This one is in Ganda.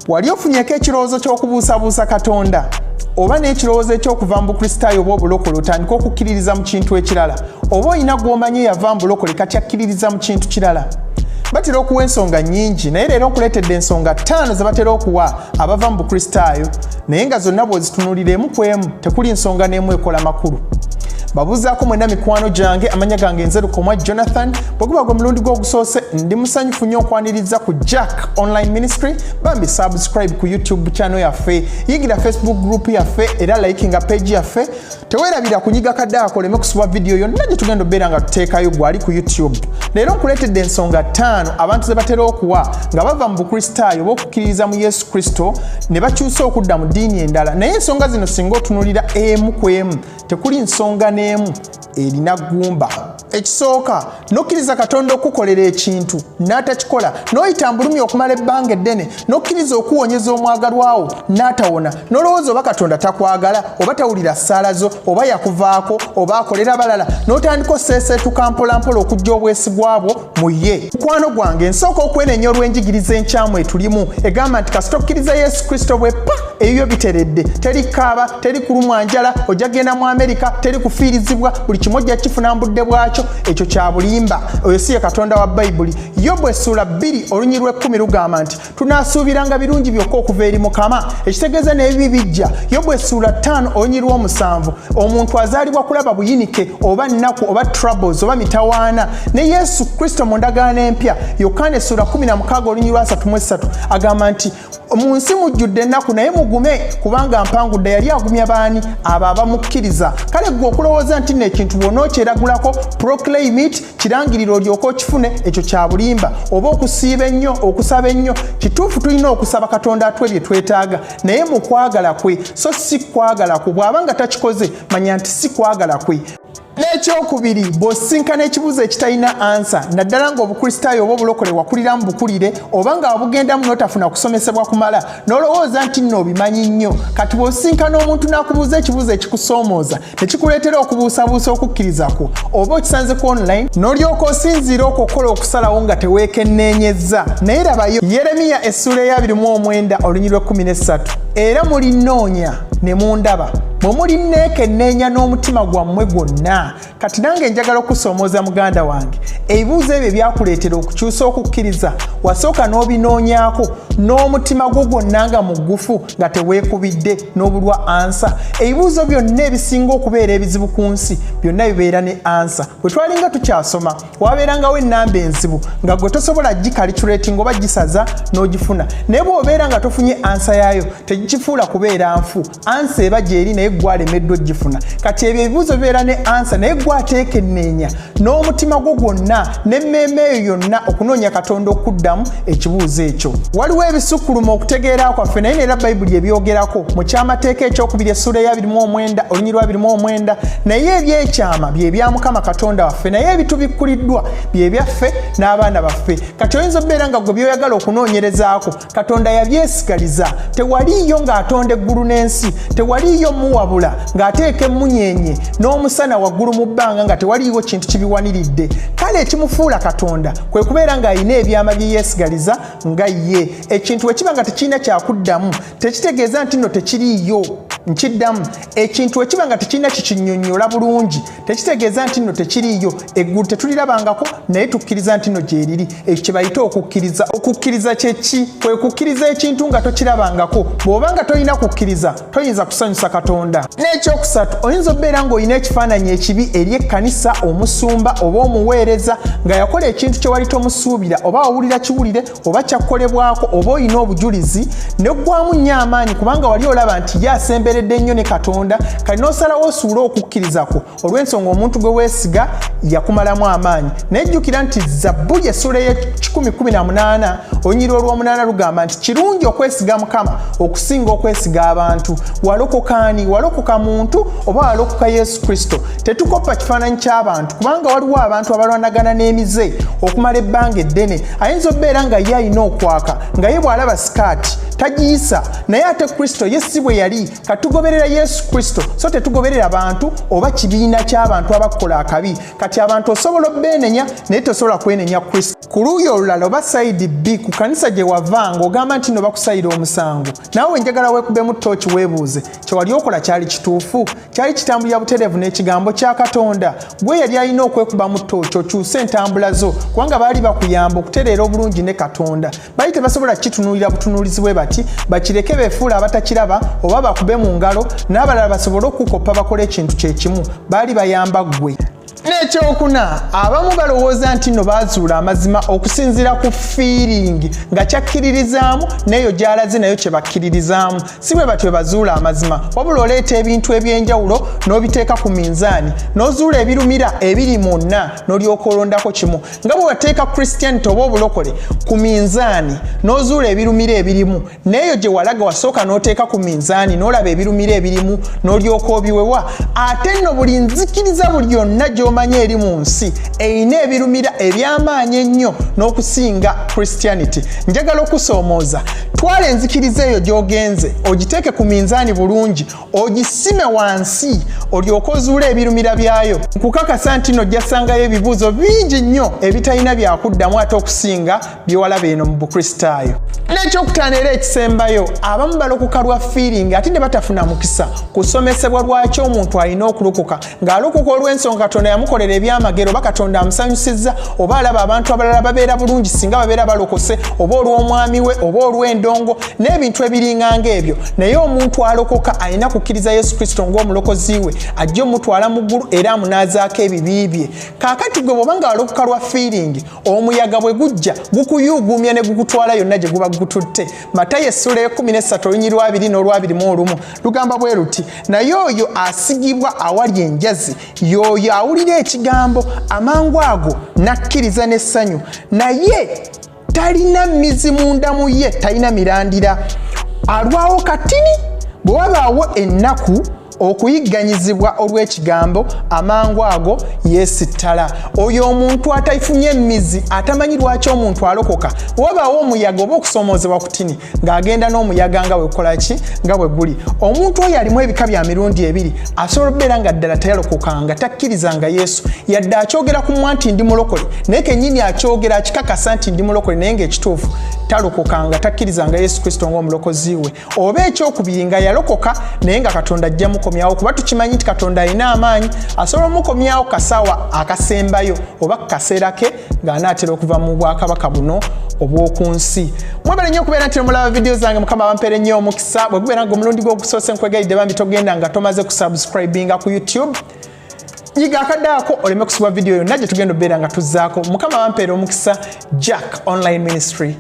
wali ofunyeko ekirowoozo ky'okubuusabuusa Katonda oba n'ekirowoozo eky'okuva mu Bukristaayo oba obulokole otandika okukkiririza mu kintu ekirala oba olina gw'omanyi yava mu bulokole kati akkiririza mu kintu kirala batera okuwa ensonga nnyingi naye leero nkuleetedde ensonga 5 ze batera okuwa abava mu Bukristaayo naye nga zonna bw'ozitunuulira emu ku emu tekuli nsonga n'emu ekola makulu babuuzaako mwena mikwano gyange amanya gange Nzerukomwa Jonathan bweguba gwe mulundi gw'ogusoose ndi musanyufu nnyo okwaniriza ku Jack Online Ministry bambi subscribe ku YouTube channel yaffe yigira Facebook group yaffe era likinga page yaffe teweerabira kunyiga kaddaako oleme kusuba video yonna gye tugenda obeera nga tuteekayo gwali ku YouTube leero nkuleetedde ensonga 5 abantu ze batera okuwa nga bava mu Bukristaayo oba okukkiririza mu Yesu Kristo ne bakyusa okudda mu ddiini endala naye ensonga zino singa otunuulira emu ku emu tekuli nsonga n'emu erina ggumba ekisooka nokkiriza Katonda okukolera ekintu n'atakikola n'oyita mbulumi okumala ebbanga eddene nokkiriza okuwonyeza omwagalwawo n'atawona n'olowooza oba Katonda takwagala oba tawulira ssaala zo oba yakuvaako oba akolera balala n'otandika oseeseetuka mpolampola okujja obwesigwa bwo mu ye mukwano gwange nsooka okwenenya olw'enjigiriza enkyamu etulimu egamba nti kasita okkiriza Yesu Kristo bwe pa ebyo biteredde teri kaaba teri kulumwa njala ojja genda mu Amerika teri kufiirizibwa buli kimu ojja kifuna mbudde bwakyo ekyo kya bulimba oyo si ye Katonda wa Bayibuli Yobu essula 2 olunyi lw'10 lugamba nti tunaasuubiranga birungi byokka okuva eri Mukama ekitegeeza n'ebibi bijja Yobu essula 5 olunyi lw'7 omuntu azaalibwa kulaba buyinike oba nnaku oba troubles oba mitawaana ne Yesu Kristo mu ndagaano empya Yokaana essula 16 olunyi lw'33 agamba nti mu nsi mujjudde ennaku naye mugume kubanga mpangudde yali agumya baani abo abamukkiriza kale gwe okulowooza nti n'ekintu bw'onookyeragulako proclaim it kirangiriro olyoka okifune ekyo kya bulimba oba okusiiba ennyo okusaba ennyo kituufu tulina okusaba Katonda atwe bye twetaaga naye mu kwagala kwe so si kwagala kwe bw'abanga takikoze manya nti si kwagala kwe n'ekyokubiri bw'osinkana ekibuuzo ekitalina ansa naddala ng'Obukristaayo oba obulokole wakulira mu bukulire oba nga wabugendamu n'otafuna kusomesebwa kumala n'olowooza nti nno obimanyi nnyo kati bw'osinkana omuntu n'akubuuza ekibuuzo ekikusoomooza ne kikuleetera okubuusabuusa okukkiriza kwo oba okisanze ku online n'olyoka osinziira okwokola okusalawo nga teweekenneenyezza naye labayo Yeremiya essula eya 29 olunyi lw'13 era mulinoonya ne mundaba bwe mulinneekenneenya n'omutima gwammwe gwonna kati nange njagala okusoomooza muganda wange ebibuuzo ebyo byakuleetera okukyusa okukkiriza wasooka n'obinoonyaako n'omutima gwo gwonna nga muggufu nga teweekubidde n'obulwa ansa ebibuuzo byonna ebisinga okubeera ebizibu ku nsi byonna bibeera ne ansa bwe twalinga tukyasoma wabeerangawo ennamba enzibu nga gwe tosobola gikalikyulating oba gisaza n'ogifuna naye bw'obeera nga tofunye ansa yaayo tegikifuula kubeera nfu ansa eba gyeri naye gwalemeddwa ogifuna kati ebyo ebibuuzo bibeera ne ansa naye gwateekenneenya n'omutima gwo gwonna n'emmeeme eyo yonna okunoonya Katonda okuddamu ekibuuzo ekyo waliwo ebisukkuluma okutegeera kwaffe naye neera Bayibuli ebyogerako mu kyamateeka ekyokubiri essula eya 29 olunyi lwa 29 naye ebyekyama bye bya Mukama Katonda waffe naye ebitubikkuliddwa bye byaffe n'abaana baffe kati oyinza obbeera nga gwe byoyagala okunoonyerezaako Katonda yabyesigaliza tewaliiyo ng'atonda eggulu n'ensi tewaliiyo muwabula ng'ateeka emmunyenye n'omusana waggulu mu bbanga nga tewaliiwo kintu kibiwaniridde kale ekimufuula Katonda kwe kubeera ng'ayina ebyama bye yeesigaliza nga ye ekintu bwe kiba nga tekirina kyakuddamu tekitegeeza nti nno tekiriiyo nkiddamu ekintu bwe kiba nga tekirina kikinnyonnyola bulungi tekitegeeza nti nno tekiriiyo eggulu tetulirabangako naye tukkiriza nti nno gyeriri ekyo kye bayita okukkiriza okukkiriza kyeki kwe kukkiriza ekintu nga tokirabangako bw'oba nga tolina kukkiriza toyinza kusanyusa Katonda n'ekyokusatu oyinza obbeera ng'olina ekifaananyi ekibi eri ekkanisa omusumba oba omuweereza nga yakola ekintu kye wali tomusuubira oba wawulira kiwulire oba kyakolebwako oba olina obujulizi neggwamu nnyo amaanyi kubanga wali olaba nti ye asemberedde nnyo ne Katonda kati n'osalawo osuule okukkirizako olw'ensonga omuntu gwe weesiga yakumalamu amaanyi naye jjukira nti Zabbuli essula y'e18 olunyi lw'olw'omunaana lugamba nti kirungi okwesiga Mukama okusinga okwesiga abantu walokoka ani walokoka muntu oba walokoka Yesu Kristo tetukoppa kifaananyi ky'abantu kubanga waliwo abantu abalwanagana n'emize okumala ebbanga eddene ayinza obbeera nga ye alina okwaka nga ye bw'alaba sikaati tagiyisa naye ate Kristo Yesu bwe yali katugoberera Yesu Kristo so tetugoberera abantu oba kibiina ky'abantu abakola akabi kati abantu osobola obbenenya naye tosobola kwenenya Kristo ku luuyi olulala oba side B ku kanisa gye wavanga ogamba nti no bakusayira omusango nawe njagala weekubemu ttooki weebuuze kyewali okola kyali kituufu kyali kitambulira butereevu n'ekigambo kya Katonda gwe yali alina okwekuba mu ttooki okyuse entambula zo kubanga baali bakuyamba okutereera obulungi ne Katonda baali tebasobola kitunuulira butunuulizi bwe bati bakireke beefuula abatakiraba oba bakube mu ngalo n'abalala basobole okukoppa bakole ekintu kye kimu baali bayamba ggwe n'ekyokuna abamu balowooza nti nno baazuula amazima okusinziira ku feeling nga kyakkiririzaamu n'eyo gy'alaze nayo kye bakkiririzaamu si bwe batyo bazuula amazima wabula oleeta ebintu eby'enjawulo n'obiteeka ku minzaani n'ozuula ebirumira ebiri mwonna n'olyoka olondako kimu nga bwe wateeka Christianity oba obulokole ku minzaani n'ozuula ebirumira ebirimu n'eyo gye walaga wasooka n'oteeka ku minzaani n'olaba ebirumira ebirimu n'olyoka obiwewa ate nno buli nzikiriza buli yonna gy'omanyi eri mu nsi eyina ebirumira eby'amaanyi ennyo n'okusinga Christianity njagala okusoomooza twala enzikiriza eyo gy'ogenze ogiteeke ku minzaani bulungi ogisime wansi olyoke ozuule ebirumira byayo nkukakasa nti nno ojjasangayo ebibuuzo bingi nnyo ebitalina byakuddamu ate okusinga byewalaba eno mu bukristaayo n'ekyokutaano era ekisembayo abamu balokoka lwa feeling ate ne batafuna mukisa kusomesebwa lwaki omuntu alina okulokoka ng'alokoka olw'ensonga Katonda yamukolera ebyamagero oba Katonda amusanyusizza oba alaba abantu abalala babeera bulungi singa babeera balokose oba olw'omwami we oba olw'endongo n'ebintu ebiringa ng'ebyo naye omuntu alokoka alina kukkiriza Yesu Kristo ng'omulokozi we ajja omutwala mu ggulu era amunaazaako ebibi bye kaakati gwe bw'obanga walokoka lwa feeling omuyaga bwe gujja gukuyuuguumya ne gukutwala yonna gye guba gututte Matayo essula 13:2-21 lugamba bwe luti naye oyo asigibwa awali enjazi y'oyo awulira ekigambo amangu ago nakkiriza n'essanyu naye talina mmizi munda mu ye talina mirandira alwawo katini bwe wabaawo ennaku okuyigganyizibwa olw'ekigambo amangu ago yeesittala oyo omuntu atayifunye emmizi atamanyi lwaki omuntu alokoka wabaawo omuyaga oba okusomoozebwa ku tini ng'agenda n'omuyaga nga bwe ki nga bwe guli omuntu oyo alimu ebika bya mirundi ebiri asobola okubeera nga ddala tayalokokanga takkirizanga Yesu yadde akyogera ku mmwa nti ndi mulokole naye kennyini akyogera akikakasa nti ndi mulokole naye ng'ekituufu talokokanga takkirizanga Yesu Kristo ng'omulokozi we oba ekyokubiri nga yalokoka naye nga Katonda ajja mukomyawo kuba tukimanyi nti Katonda alina amaanyi asobola mukomyawo kasawa akasembayo oba kaseera ke ng'anaatera okuva mu bwakabaka buno obw'oku nsi mwebale nnyo okubeera nti mulaba vidiyo zange Mukama bampeere nnyo omukisa bwe gubeera nga omulundi gw'ogusoose nkwegayidde bambi togenda nga tomaze kusubscribinga ku YouTube yiga akaddaako oleme kusubwa vidiyo yonna gye tugenda obbeera nga tuzzaako Mukama bampeere omukisa Jack Online Ministry